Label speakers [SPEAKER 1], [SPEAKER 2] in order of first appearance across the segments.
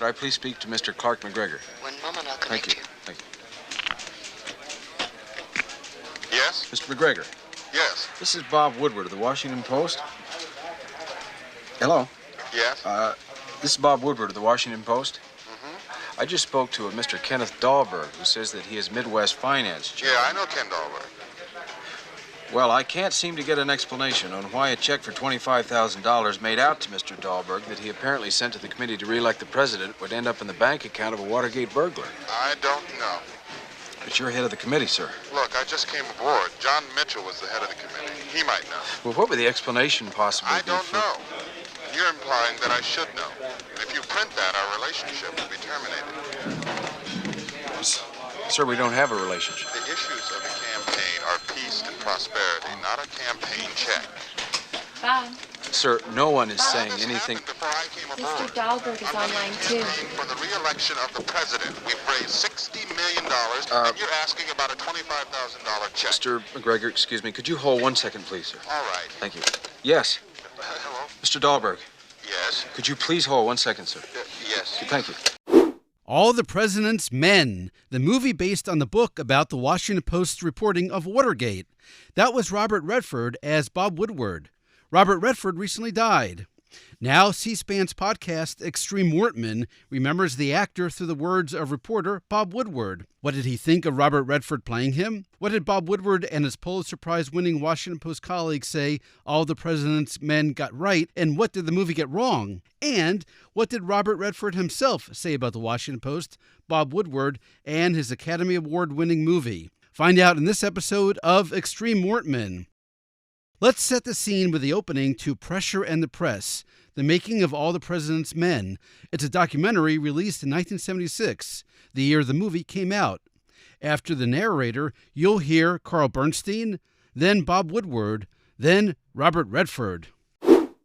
[SPEAKER 1] Could I please speak to Mr. Clark McGregor?
[SPEAKER 2] One moment, I'll
[SPEAKER 1] Thank
[SPEAKER 2] connect
[SPEAKER 1] you.
[SPEAKER 2] you.
[SPEAKER 1] Thank you.
[SPEAKER 3] Yes?
[SPEAKER 1] Mr. McGregor,
[SPEAKER 3] Yes.
[SPEAKER 1] this is Bob Woodward of the Washington Post. Hello?
[SPEAKER 3] Yes?
[SPEAKER 1] This is Bob Woodward of the Washington Post.
[SPEAKER 3] Mm-hmm.
[SPEAKER 1] I just spoke to a Mr. Kenneth Dahlberg, who says that he is Midwest finance chief.
[SPEAKER 3] Yeah, I know Ken Dahlberg.
[SPEAKER 1] Well, I can't seem to get an explanation on why a check for $25,000 made out to Mr. Dahlberg that he apparently sent to the committee to re-elect the president would end up in the bank account of a Watergate burglar.
[SPEAKER 3] I don't know.
[SPEAKER 1] But you're head of the committee, sir.
[SPEAKER 3] Look, I just came aboard. John Mitchell was the head of the committee. He might know.
[SPEAKER 1] Well, what would the explanation possibly
[SPEAKER 3] I
[SPEAKER 1] be
[SPEAKER 3] don't
[SPEAKER 1] for...
[SPEAKER 3] know. You're implying that I should know. And if you print that, our relationship will be terminated.
[SPEAKER 1] Sir, we don't have a relationship.
[SPEAKER 3] The issues of the campaign are peace and prosperity, not a campaign check.
[SPEAKER 4] Bob,
[SPEAKER 1] Sir, no one is
[SPEAKER 3] All
[SPEAKER 1] saying
[SPEAKER 3] this
[SPEAKER 1] anything...
[SPEAKER 3] happened before I came
[SPEAKER 4] Mr.
[SPEAKER 3] aboard.
[SPEAKER 4] Dahlberg is
[SPEAKER 3] I'm
[SPEAKER 4] online
[SPEAKER 3] running a
[SPEAKER 4] too.
[SPEAKER 3] campaign for the re-election of the president. We've raised $60 million, and you're asking about a $25,000 check.
[SPEAKER 1] Mr. McGregor, excuse me, could you hold 1 second, please, sir?
[SPEAKER 3] All right.
[SPEAKER 1] Thank you. Yes,
[SPEAKER 3] Hello?
[SPEAKER 1] Mr. Dahlberg,
[SPEAKER 3] Yes?
[SPEAKER 1] could you please hold 1 second, sir?
[SPEAKER 3] Yes.
[SPEAKER 1] Thank you.
[SPEAKER 5] All the President's Men, the movie based on the book about the Washington Post's reporting of Watergate. That was Robert Redford as Bob Woodward. Robert Redford recently died. Now C-SPAN's podcast, Extreme Mortman, remembers the actor through the words of reporter Bob Woodward. What did he think of Robert Redford playing him? What did Bob Woodward and his Pulitzer Prize-winning Washington Post colleagues say all the President's Men got right, and what did the movie get wrong? And what did Robert Redford himself say about the Washington Post, Bob Woodward, and his Academy Award-winning movie? Find out in this episode of Extreme Mortman. Let's set the scene with the opening to Pressure and the Press, the making of All the President's Men. It's a documentary released in 1976, the year the movie came out. After the narrator, you'll hear Carl Bernstein, then Bob Woodward, then Robert Redford.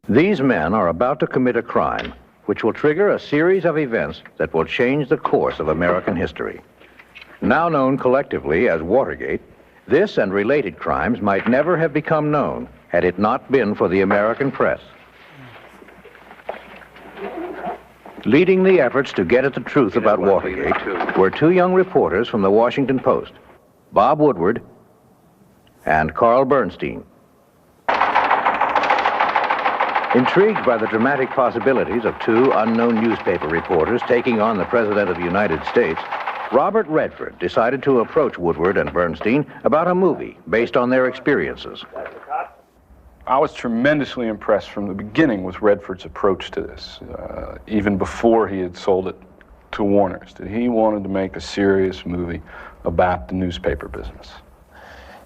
[SPEAKER 6] These men are about to commit a crime which will trigger a series of events that will change the course of American history. Now known collectively as Watergate, this and related crimes might never have become known had it not been for the American press. Leading the efforts to get at the truth about Watergate were two young reporters from the Washington Post, Bob Woodward and Carl Bernstein. Intrigued by the dramatic possibilities of two unknown newspaper reporters taking on the President of the United States, Robert Redford decided to approach Woodward and Bernstein about a movie based on their experiences.
[SPEAKER 7] I was tremendously impressed from the beginning with Redford's approach to this, even before he had sold it to Warner's, that he wanted to make a serious movie about the newspaper business.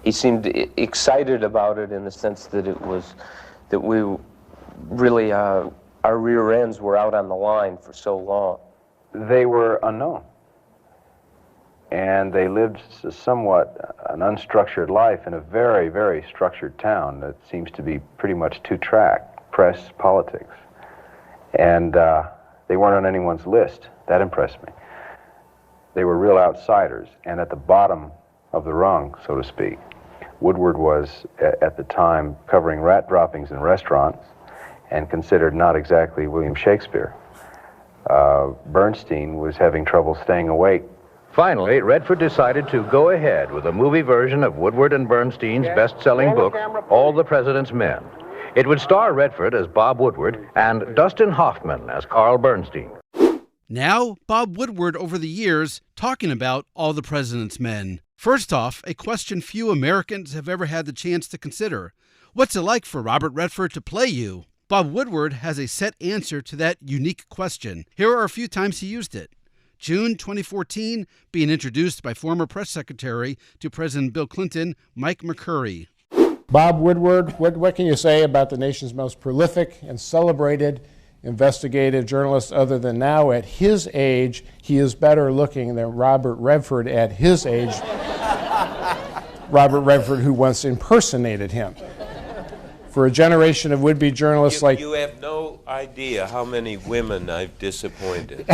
[SPEAKER 8] He seemed excited about it in the sense that we really, our rear ends were out on the line for so long.
[SPEAKER 9] They were unknown. And they lived somewhat an unstructured life in a very, very structured town that seems to be pretty much two-track, press, politics. And they weren't on anyone's list. That impressed me. They were real outsiders and at the bottom of the rung, so to speak. Woodward was, at the time, covering rat droppings in restaurants and considered not exactly William Shakespeare. Bernstein was having trouble staying awake.
[SPEAKER 6] Finally, Redford decided to go ahead with a movie version of Woodward and Bernstein's best-selling book, All the President's Men. It would star Redford as Bob Woodward and Dustin Hoffman as Carl Bernstein.
[SPEAKER 5] Now, Bob Woodward over the years talking about All the President's Men. First off, a question few Americans have ever had the chance to consider. What's it like for Robert Redford to play you? Bob Woodward has a set answer to that unique question. Here are a few times he used it. June 2014, being introduced by former press secretary to President Bill Clinton, Mike McCurry.
[SPEAKER 10] Bob Woodward, what can you say about the nation's most prolific and celebrated investigative journalist other than now at his age, he is better looking than Robert Redford at his age. Robert Redford, who once impersonated him. For a generation of would-be journalists like...
[SPEAKER 11] You have no idea how many women I've disappointed.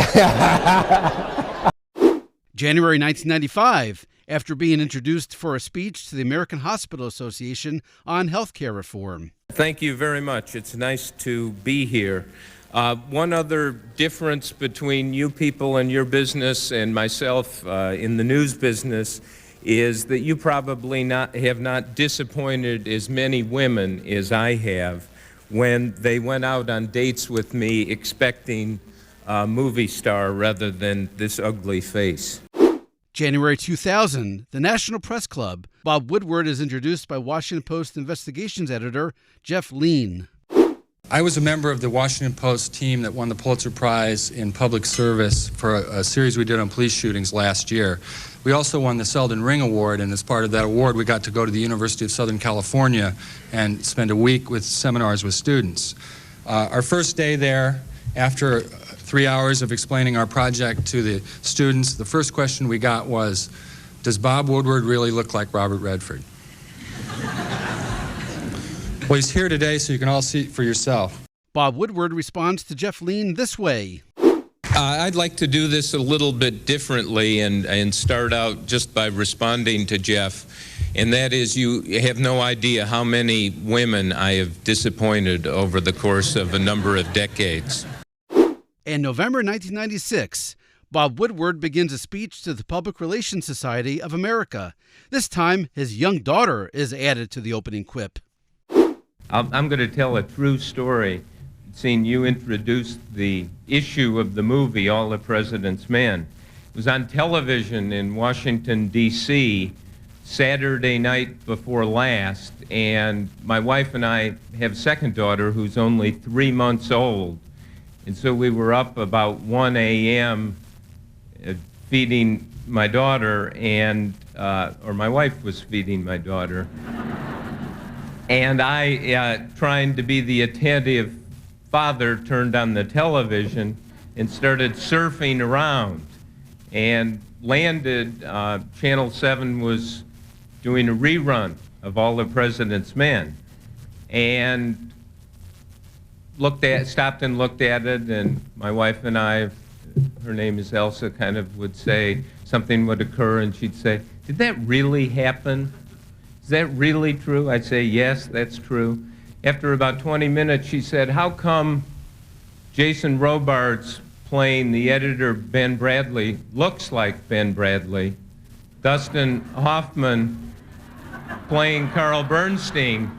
[SPEAKER 5] January 1995, after being introduced for a speech to the American Hospital Association on health care reform.
[SPEAKER 11] Thank you very much. It's nice to be here One other difference between you people and your business and myself in the news business is that you probably have not disappointed as many women as I have when they went out on dates with me expecting a movie star rather than this ugly face.
[SPEAKER 5] January 2000, the National Press Club. Bob Woodward is introduced by Washington Post investigations editor Jeff Lean.
[SPEAKER 2] I was a member of the Washington Post team that won the Pulitzer Prize in Public Service for a series we did on police shootings last year. We also won the Selden Ring Award, and as part of that award, we got to go to the University of Southern California and spend a week with seminars with students. Our first day there, after 3 hours of explaining our project to the students, the first question we got was, does Bob Woodward really look like Robert Redford? Well, he's here today, so you can all see it for yourself.
[SPEAKER 5] Bob Woodward responds to Jeff Lean this way.
[SPEAKER 11] I'd like to do this a little bit differently and start out just by responding to Jeff, and that is, you have no idea how many women I have disappointed over the course of a number of decades.
[SPEAKER 5] In November 1996, Bob Woodward begins a speech to the Public Relations Society of America. This time, his young daughter is added to the opening quip.
[SPEAKER 11] I'm going to tell a true story. Seeing you introduced the issue of the movie, All the President's Men. It was on television in Washington, D.C., Saturday night before last, and my wife and I have a second daughter who's only 3 months old. And so we were up about 1 a.m. Feeding my daughter, and or my wife was feeding my daughter. And I, trying to be the attentive father, turned on the television and started surfing around and landed. Channel 7 was doing a rerun of All the President's Men, and stopped and looked at it, and my wife and I, her name is Elsa, kind of would say something would occur, and she'd say, "Did that really happen? Is that really true?" I'd say, "Yes, that's true." After about 20 minutes, she said, "How come Jason Robards playing the editor Ben Bradley looks like Ben Bradley? Dustin Hoffman playing Carl Bernstein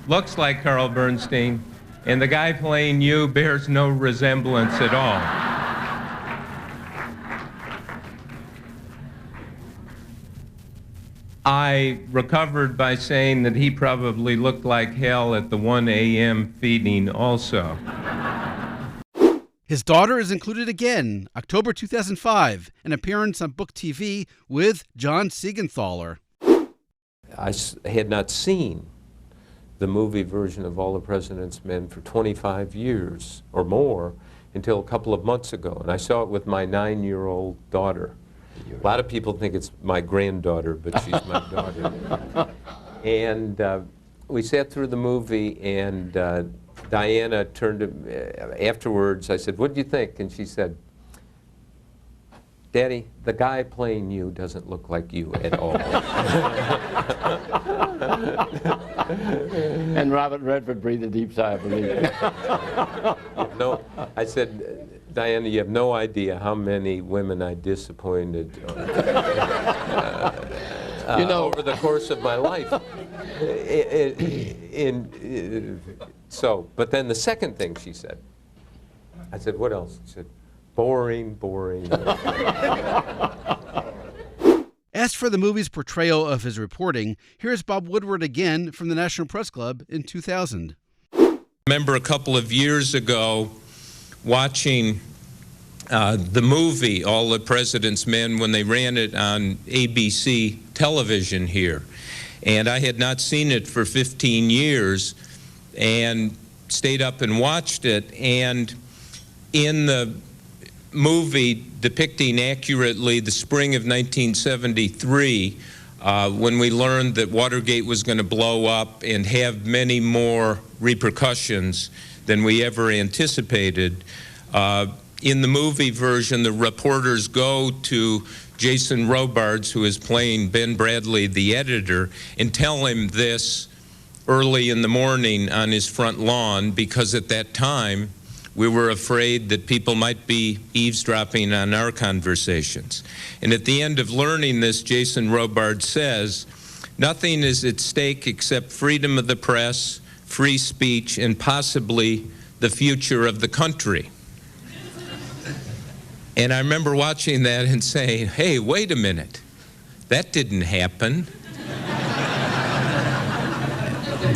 [SPEAKER 11] looks like Carl Bernstein, and the guy playing you bears no resemblance at all." I recovered by saying that he probably looked like hell at the 1 a.m. feeding also.
[SPEAKER 5] His daughter is included again, October 2005, an appearance on Book TV with John Siegenthaler.
[SPEAKER 11] I had not seen the movie version of All the President's Men for 25 years or more until a couple of months ago, and I saw it with my 9-year-old daughter. A lot of people think it's my granddaughter, but she's my daughter. And we sat through the movie, and Diana turned to afterwards. I said, "What do you think?" And she said, "Daddy, the guy playing you doesn't look like you at all."
[SPEAKER 4] And Robert Redford breathed a deep sigh of relief.
[SPEAKER 11] No, I said, "Diana, you have no idea how many women I disappointed over the course of my life." But then the second thing she said, I said, "What else?" She said, "Boring, boring."
[SPEAKER 5] As for the movie's portrayal of his reporting, here's Bob Woodward again from the National Press Club in 2000.
[SPEAKER 11] I remember a couple of years ago watching the movie All the President's Men when they ran it on ABC television here. And I had not seen it for 15 years and stayed up and watched it. And in the movie depicting accurately the spring of 1973, when we learned that Watergate was going to blow up and have many more repercussions than we ever anticipated, in the movie version, the reporters go to Jason Robards, who is playing Ben Bradley, the editor, and tell him this early in the morning on his front lawn, because at that time We were afraid that people might be eavesdropping on our conversations. And at the end of learning this, Jason Robard says, "Nothing is at stake except freedom of the press, free speech, and possibly the future of the country." And I remember watching that and saying, hey, wait a minute, that didn't happen.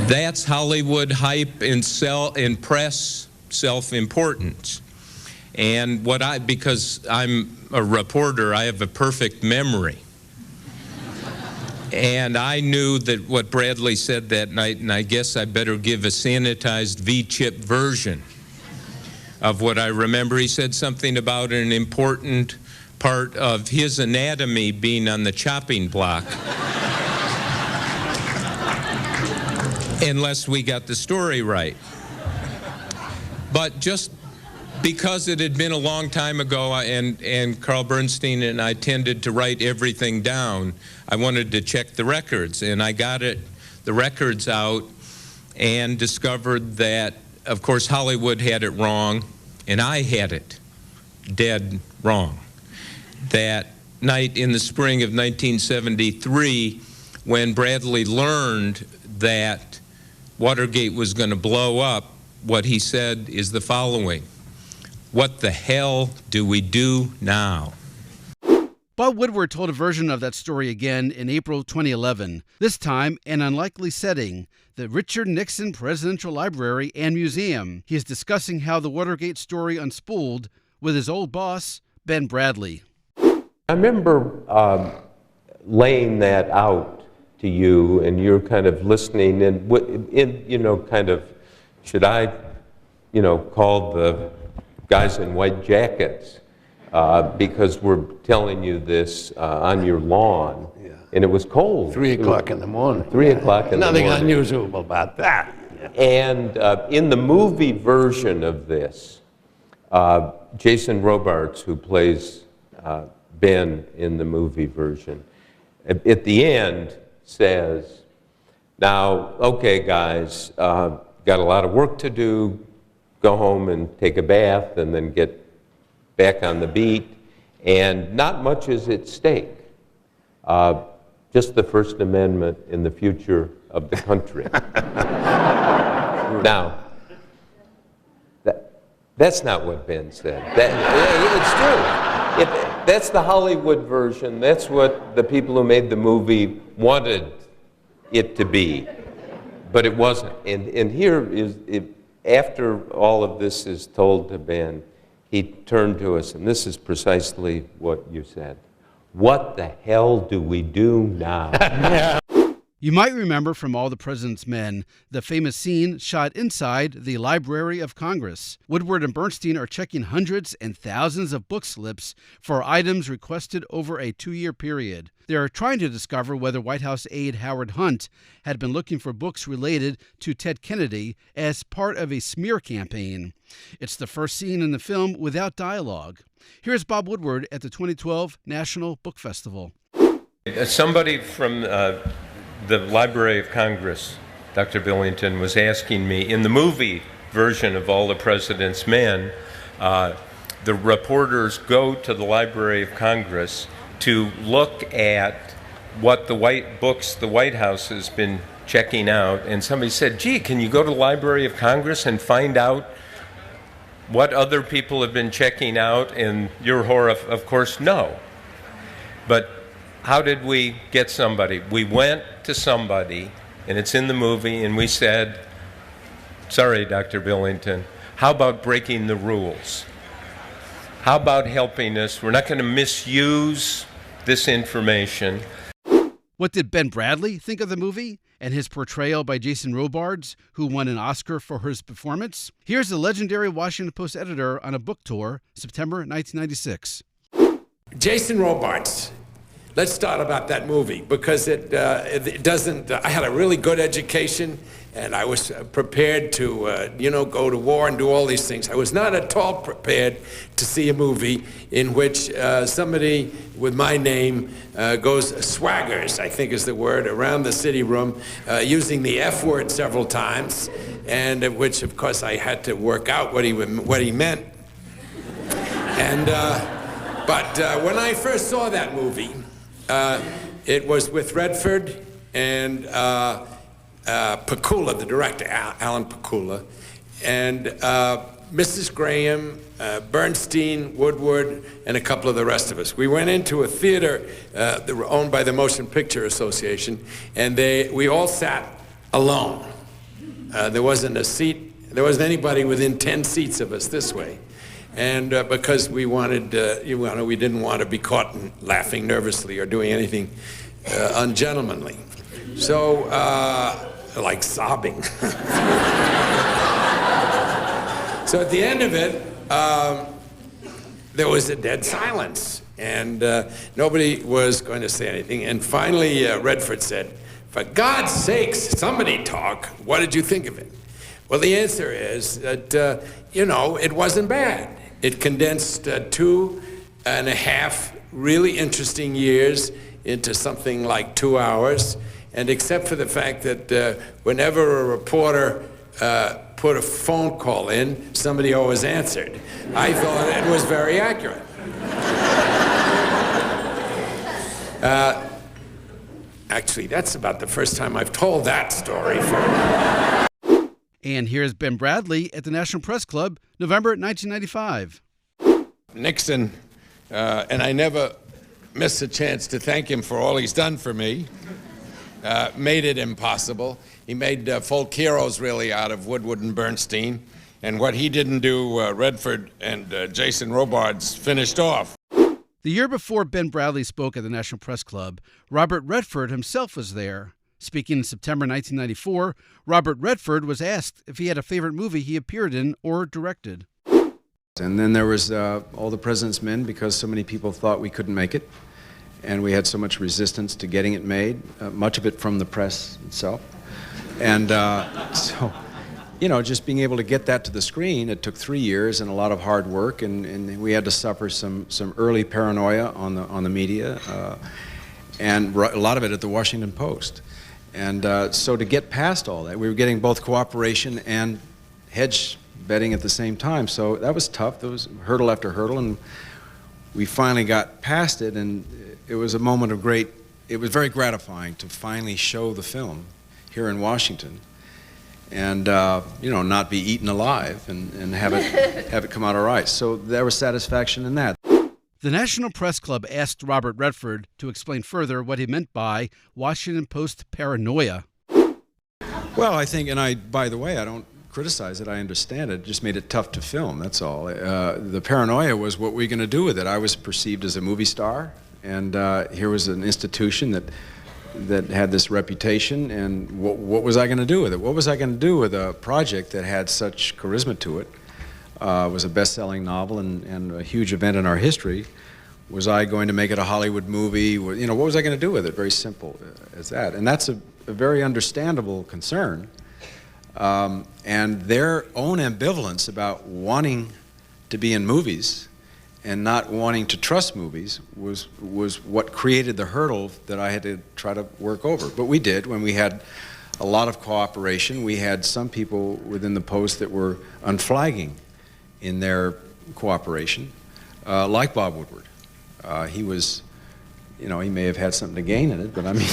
[SPEAKER 11] That's Hollywood hype and press self-importance. And because I'm a reporter, I have a perfect memory. And I knew that what Bradley said that night, and I guess I better give a sanitized V-chip version of what I remember. He said something about an important part of his anatomy being on the chopping block. Unless we got the story right. But just because it had been a long time ago, and Carl Bernstein and I tended to write everything down, I wanted to check the records, and I got the records out and discovered that, of course, Hollywood had it wrong, and I had it dead wrong. That night in the spring of 1973, when Bradley learned that Watergate was going to blow up, what he said is the following: "What the hell do we do now?"
[SPEAKER 5] Bob Woodward told a version of that story again in April 2011, this time an unlikely setting, the Richard Nixon Presidential Library and Museum. He is discussing how the Watergate story unspooled with his old boss, Ben Bradley.
[SPEAKER 11] I remember laying that out to you, and you're kind of listening, and kind of, should I, call the guys in white jackets, because we're telling you this on your lawn, and it was cold.
[SPEAKER 4] 3 o'clock in the morning.
[SPEAKER 11] 3 o'clock in the morning.
[SPEAKER 4] Nothing unusual about that.
[SPEAKER 11] And in the movie version of this, Jason Robards, who plays Ben in the movie version, at the end says, "Now, okay, guys, got a lot of work to do. Go home and take a bath and then get back on the beat. And not much is at stake. Just the First Amendment in the future of the country." Now, that's not what Ben said. It's true. That's the Hollywood version. That's what the people who made the movie wanted it to be. But it wasn't. And here is, after all of this is told to Ben, he turned to us, and this is precisely what you said. "What the hell do we do now?"
[SPEAKER 5] You might remember from All the President's Men the famous scene shot inside the Library of Congress. Woodward and Bernstein are checking hundreds and thousands of book slips for items requested over a 2-year period. They are trying to discover whether White House aide Howard Hunt had been looking for books related to Ted Kennedy as part of a smear campaign. It's the first scene in the film without dialogue. Here's Bob Woodward at the 2012 National Book Festival.
[SPEAKER 11] Somebody from the Library of Congress, Dr. Billington, was asking me, in the movie version of All the President's Men, the reporters go to the Library of Congress to look at what the White House has been checking out, and somebody said, "Gee, can you go to the Library of Congress and find out what other people have been checking out?" And your horror, of course, no. But how did we get somebody? We went to somebody, and it's in the movie, and we said, "Sorry, Dr. Billington, how about breaking the rules? How about helping us? We're not going to misuse this information."
[SPEAKER 5] What did Ben Bradley think of the movie and his portrayal by Jason Robards, who won an Oscar for his performance? Here's the legendary Washington Post editor on a book tour, September 1996.
[SPEAKER 12] Jason Robards. Let's start about that movie, because it doesn't. I had a really good education, and I was prepared to, go to war and do all these things. I was not at all prepared to see a movie in which somebody with my name swaggers, I think is the word, around the city room, using the F word several times, and which, of course, I had to work out what he meant. And but when I first saw that movie, it was with Redford and Pakula, the director, Alan Pakula, and Mrs. Graham, Bernstein, Woodward, and a couple of the rest of us. We went into a theater that were owned by the Motion Picture Association, and we all sat alone. There wasn't a seat, there wasn't anybody within 10 seats of us this way. And because we wanted, we didn't want to be caught laughing nervously or doing anything ungentlemanly. So, like sobbing. So at the end of it, there was a dead silence, and nobody was going to say anything. And finally, Redford said, "For God's sakes, somebody talk. What did you think of it?" Well, the answer is that, it wasn't bad. It condensed 2.5 really interesting years into something like 2 hours. And except for the fact that whenever a reporter put a phone call in, somebody always answered, I thought it was very accurate. Actually, that's about the first time I've told that story.
[SPEAKER 5] And here's Ben Bradley at the National Press Club, November 1995.
[SPEAKER 12] Nixon, and I never miss a chance to thank him for all he's done for me, made it impossible. He made folk heroes, really, out of Woodward and Bernstein. And what he didn't do, Redford and Jason Robards finished off.
[SPEAKER 5] The year before Ben Bradley spoke at the National Press Club, Robert Redford himself was there. Speaking in September 1994, Robert Redford was asked if he had a favorite movie he appeared in or directed.
[SPEAKER 1] And then there was All the President's Men, because so many people thought we couldn't make it. And we had so much resistance to getting it made, much of it from the press itself. And so, just being able to get that to the screen, it took 3 years and a lot of hard work, and we had to suffer some early paranoia on the media, and a lot of it at the Washington Post. And so to get past all that, we were getting both cooperation and hedge betting at the same time. So that was tough. There was hurdle after hurdle, and we finally got past it, and it was a moment of it was very gratifying to finally show the film here in Washington and, not be eaten alive and have it come out all right. So there was satisfaction in that.
[SPEAKER 5] The National Press Club asked Robert Redford to explain further what he meant by Washington Post paranoia.
[SPEAKER 1] Well, I think, and by the way, I don't criticize it, I understand it. It just made it tough to film, that's all. The paranoia was what were we going to do with it. I was perceived as a movie star, and here was an institution that had this reputation, and what was I going to do with it? What was I going to do with a project that had such charisma to it? Was a best-selling novel and a huge event in our history. Was I going to make it a Hollywood movie? What was I going to do with it? Very simple as that. And that's a very understandable concern. And their own ambivalence about wanting to be in movies and not wanting to trust movies was what created the hurdle that I had to try to work over. But we did. When we had a lot of cooperation, we had some people within the Post that were unflagging in their cooperation, like Bob Woodward. He was, he may have had something to gain in it, but I mean,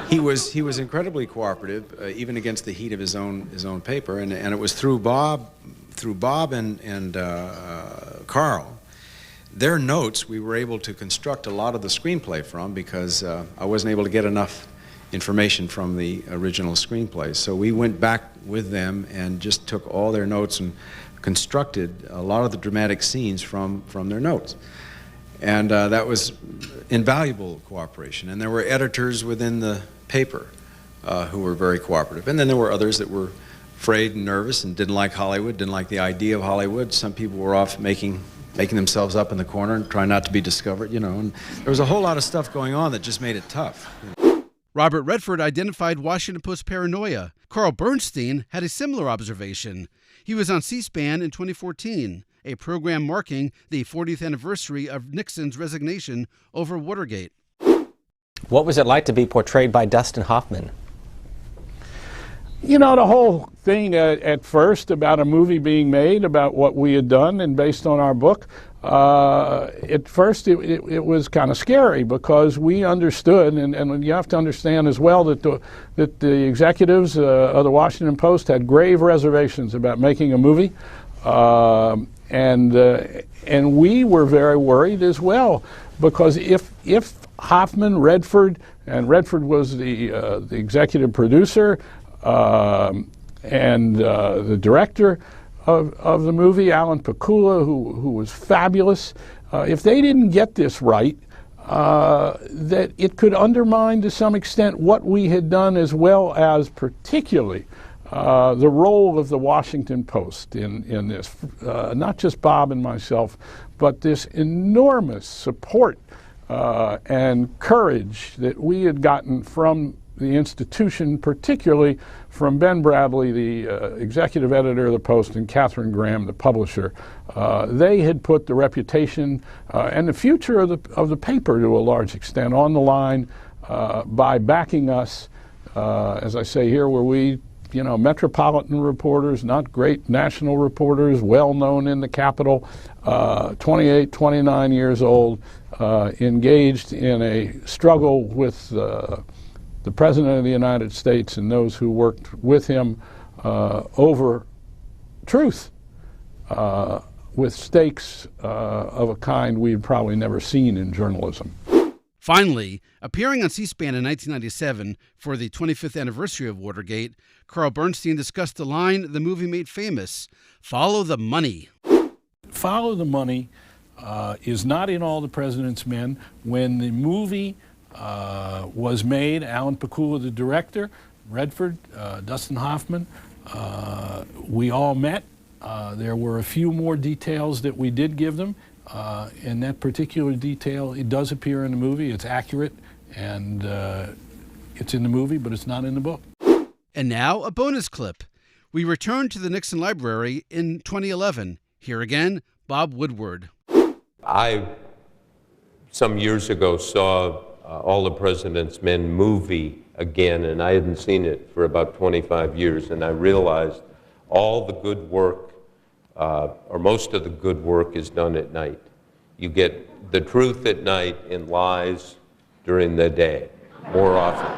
[SPEAKER 1] he was incredibly cooperative, even against the heat of his own paper. And it was through Bob and Carl, their notes we were able to construct a lot of the screenplay from, because I wasn't able to get enough information from the original screenplay. So we went back with them and just took all their notes and constructed a lot of the dramatic scenes from their notes. And that was invaluable cooperation. And there were editors within the paper who were very cooperative. And then there were others that were afraid and nervous and didn't like Hollywood, didn't like the idea of Hollywood. Some people were off making themselves up in the corner and trying not to be discovered, And there was a whole lot of stuff going on that just made it tough.
[SPEAKER 5] Robert Redford identified Washington Post paranoia. Carl Bernstein had a similar observation. He was on C-SPAN in 2014, a program marking the 40th anniversary of Nixon's resignation over Watergate.
[SPEAKER 13] What was it like to be portrayed by Dustin Hoffman?
[SPEAKER 10] You know, the whole thing at first about a movie being made about what we had done and based on our book, at first it was kind of scary because we understood, and you have to understand as well that the executives of the Washington Post had grave reservations about making a movie, and we were very worried as well because if Hoffman, Redford, and Redford was the executive producer and the director of the movie, Alan Pakula, who was fabulous. If they didn't get this right, that it could undermine to some extent what we had done, as well as particularly the role of the Washington Post in this. Not just Bob and myself, but this enormous support and courage that we had gotten from the institution, particularly from Ben Bradley, the executive editor of the Post, and Catherine Graham, the publisher. They had put the reputation and the future of the paper, to a large extent, on the line by backing us, as I say here, where we, you know, metropolitan reporters, not great national reporters, well known in the capital, 28, 29 years old, engaged in a struggle with the President of the United States and those who worked with him over truth, with stakes of a kind we'd probably never seen in journalism.
[SPEAKER 5] Finally, appearing on C-SPAN in 1997 for the 25th anniversary of Watergate, Carl Bernstein discussed the line the movie made famous: "Follow the money."
[SPEAKER 13] Follow the money is not in All the President's Men. When the movie was made, Alan Pakula, the director, Redford, Dustin Hoffman, we all met. There were a few more details that we did give them. And that particular detail, it does appear in the movie. It's accurate, and it's in the movie, but it's not in the book.
[SPEAKER 5] And now a bonus clip. We return to the Nixon Library in 2011. Here again, Bob Woodward.
[SPEAKER 14] I, some years ago, saw All the President's Men movie again, and I hadn't seen it for about 25 years, and I realized all the good work, or most of the good work, is done at night. You get the truth at night and lies during the day, more often.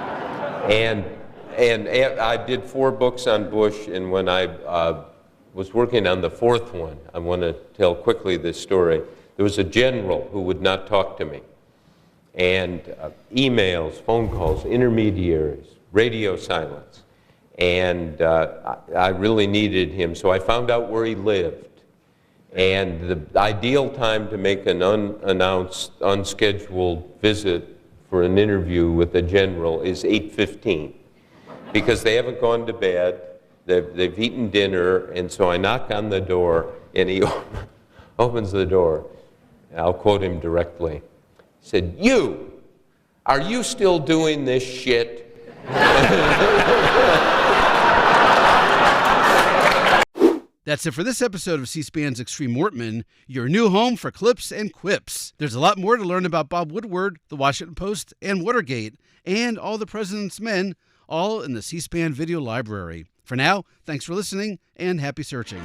[SPEAKER 14] And I did 4 books on Bush, and when I was working on the 4th one, I want to tell quickly this story. There was a general who would not talk to me. And emails, phone calls, intermediaries, radio silence. And I really needed him, so I found out where he lived. And the ideal time to make an unannounced, unscheduled visit for an interview with a general is 8:15, because they haven't gone to bed, they've eaten dinner, and so I knock on the door, and he opens the door. I'll quote him directly. He said, are you still doing this shit?"
[SPEAKER 5] That's it for this episode of C-SPAN's Extreme Mortman, your new home for clips and quips. There's a lot more to learn about Bob Woodward, the Washington Post, and Watergate, and All the President's Men, all in the C-SPAN video library. For now, thanks for listening, and happy searching.